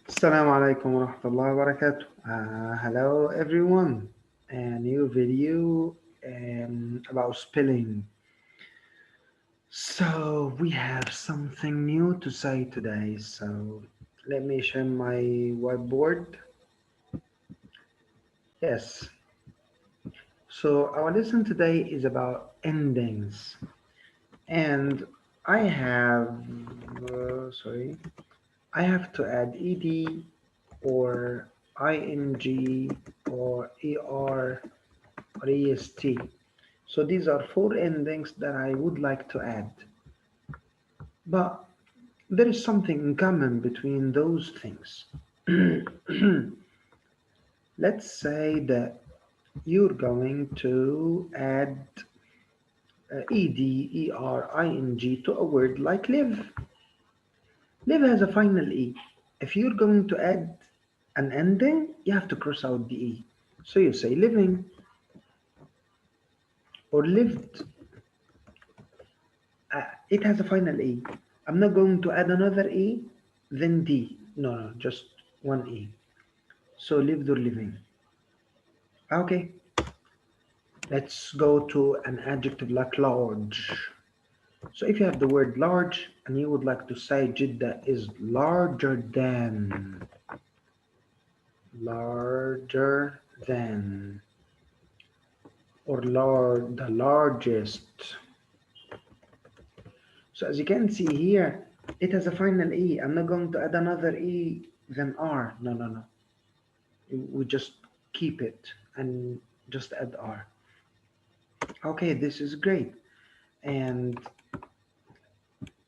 Assalamu alaikum wa rahmatullahi wa barakatuh. Hello everyone. A new video about spelling. So we have something new to say today. So let me share my whiteboard. Yes. So our lesson today is about endings, and I have sorry, I have to add ed or ing or er or est. So these are four endings that I would like to add. But there is something in common between those things. Let's say that you're going to add ed, ing to a word like live. Live has a final e. If you're going to add an ending, you have to cross out the e. So you say living or lived. It has a final E. I'm not going to add another E, then D. No, just one E. So lived or living. Okay, let's go to an adjective like large. So if you have the word large and you would like to say Jeddah is larger than, or the largest. So as you can see here, it has a final E. I'm not going to add another E than R. No. We just keep it and just add R. Okay, this is great. And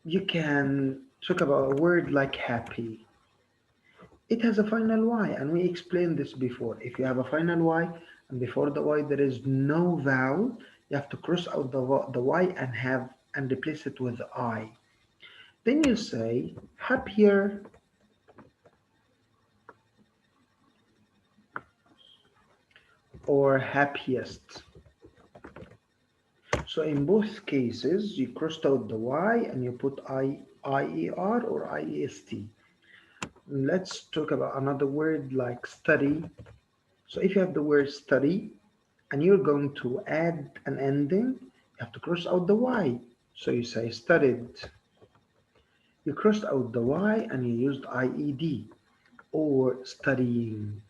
you can talk about a word like happy. It has a final Y, and we explained this before. If you have a final Y, and before the Y there is no vowel, you have to cross out the Y and replace it with I. Then you say happier or happiest. So in both cases, you crossed out the Y and you put IER or IEST. Let's talk about another word like study. So if you have the word study and you're going to add an ending, you have to cross out the Y. So you say studied. You crossed out the Y and you used IED or studying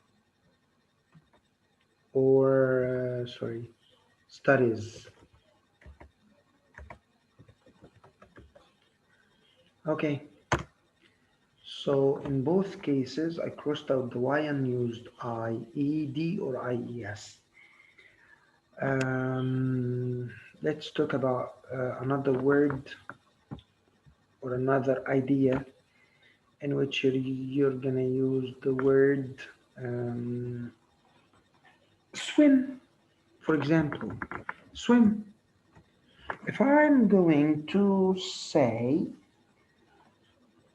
or, studies. Okay. So in both cases, I crossed out the Y and used IED or IES. Um, let's talk about another word or another idea in which you're gonna use the word um, swim. For example, swim. If I'm going to say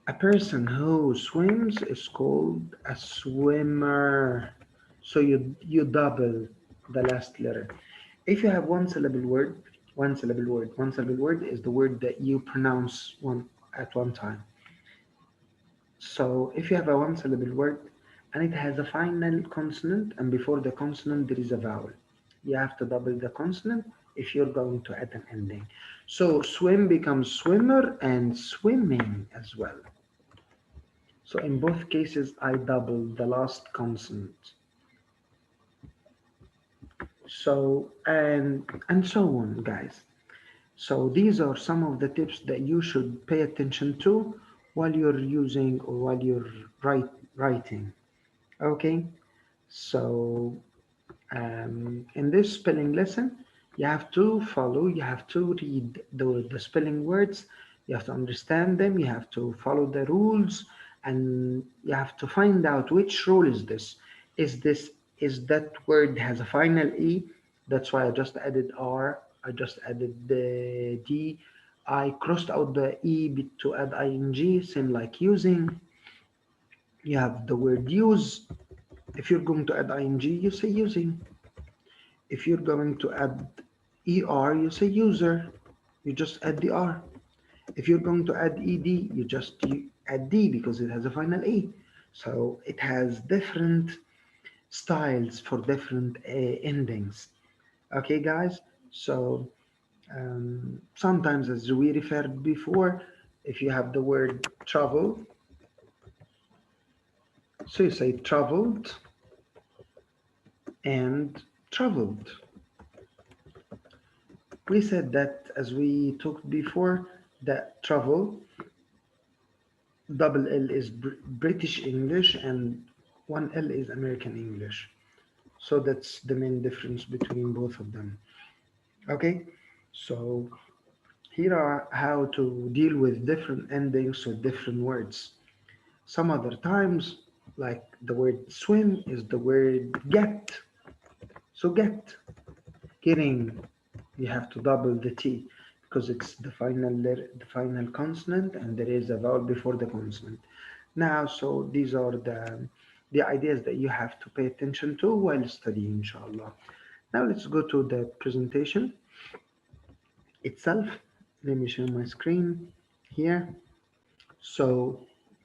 a person who swims is called a swimmer. So you double the last letter. If you have one syllable word is the word that you pronounce one at one time. So if you have a one syllable word and it has a final consonant and before the consonant there is a vowel, you have to double the consonant if you're going to add an ending. So swim becomes swimmer and swimming as well. So in both cases, I double the last consonant. So and so on, guys. So these are some of the tips that you should pay attention to while you're using or while you're writing. Okay. So in this spelling lesson, you have to read the spelling words, you have to understand them, you have to follow the rules, and you have to find out which rule is this. This is that word has a final E, that's why I just added R, I just added the D, I crossed out the E bit to add ing, same like using. You have the word use. If you're going to add ing, you say using. If you're going to add ER, you say user. You just add the R. If you're going to add ED, you just add D because it has a final E. So it has different styles for different endings. Okay, guys. So sometimes, as we referred before, if you have the word travel, so you say traveled and traveled. We said that as we talked before, that travel, double L is British English and one L is American English. So that's the main difference between both of them. Okay, so here are how to deal with different endings or different words. Some other times, like the word swim is the word get. So get, getting, you have to double the T because it's the final letter, the final consonant, and there is a vowel before the consonant. Now, so these are the ideas that you have to pay attention to while studying, inshallah. Now let's go to the presentation itself. Let me share my screen here. So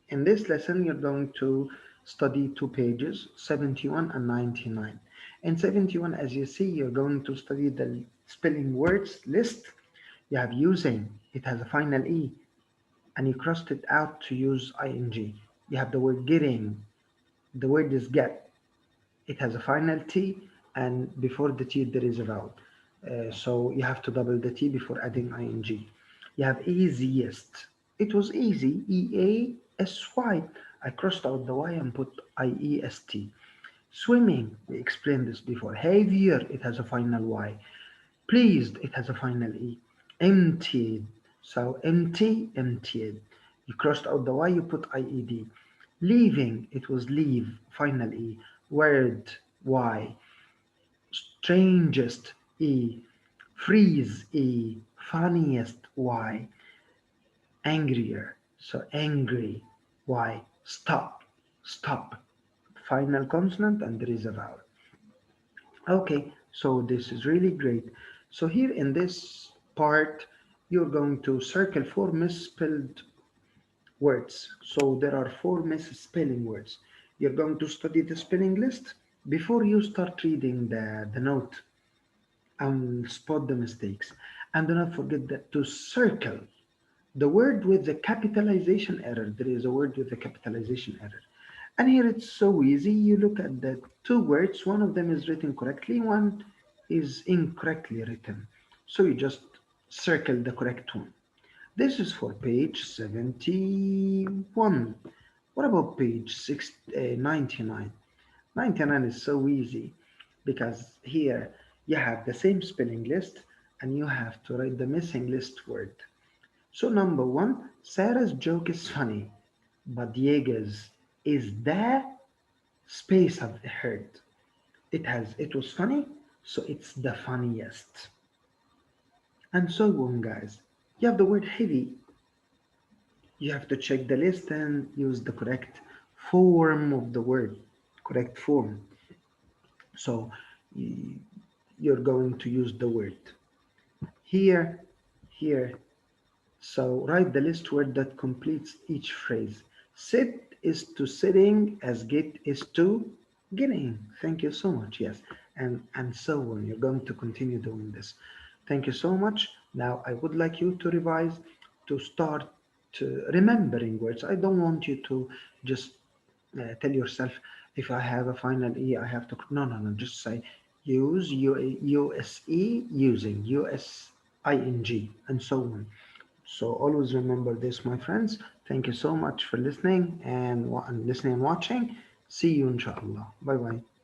in this lesson, you're going to study two pages, 71 and 99. In 71, as you see, you're going to study the spelling words list. You have using, it has a final E, and you crossed it out to use ing. You have the word getting, the word is get. It has a final T, and before the T there is a vowel. So you have to double the T before adding ing. You have easiest. It was easy, EASY. I crossed out the Y and put IEST. Swimming, we explained this before. Heavier, it has a final Y. Pleased, it has a final E. Emptied, so empty, emptied. You crossed out the Y, you put IED. Leaving, it was leave, final E. Word, Y. Strangest, E. Freeze, E. Funniest, Y. Angrier, so angry, Y. Stop, stop. Final consonant and there is a vowel. Okay, so this is really great. So here in this part, you're going to circle four misspelled words. So there are four misspelling words. You're going to study the spelling list before you start reading the note and spot the mistakes. And do not forget that to circle the word with the capitalization error. There is a word with the capitalization error. And here it's so easy. You look at the two words, one of them is written correctly, one is incorrectly written. So you just circle the correct one. This is for page 71. What about page 99? 99 is so easy because here you have the same spelling list and you have to write the missing list word. So number one, Sarah's joke is funny, but Diego's is the space I've heard. It was funny, so it's the funniest. And so on, guys. You have the word heavy. You have to check the list and use the correct form of the word, correct form. So you're going to use the word here, here. So write the list word that completes each phrase. Sit is to sitting as get is to getting. Thank you so much. Yes. And so on. You're going to continue doing this. Thank you so much. Now I would like you to revise to start remembering words. I don't want you to just tell yourself if I have a final E, I have to. No, no, no. Just say use use using ing and so on. So always remember this, my friends. Thank you so much for listening and listening and watching. See you inshallah. Bye bye.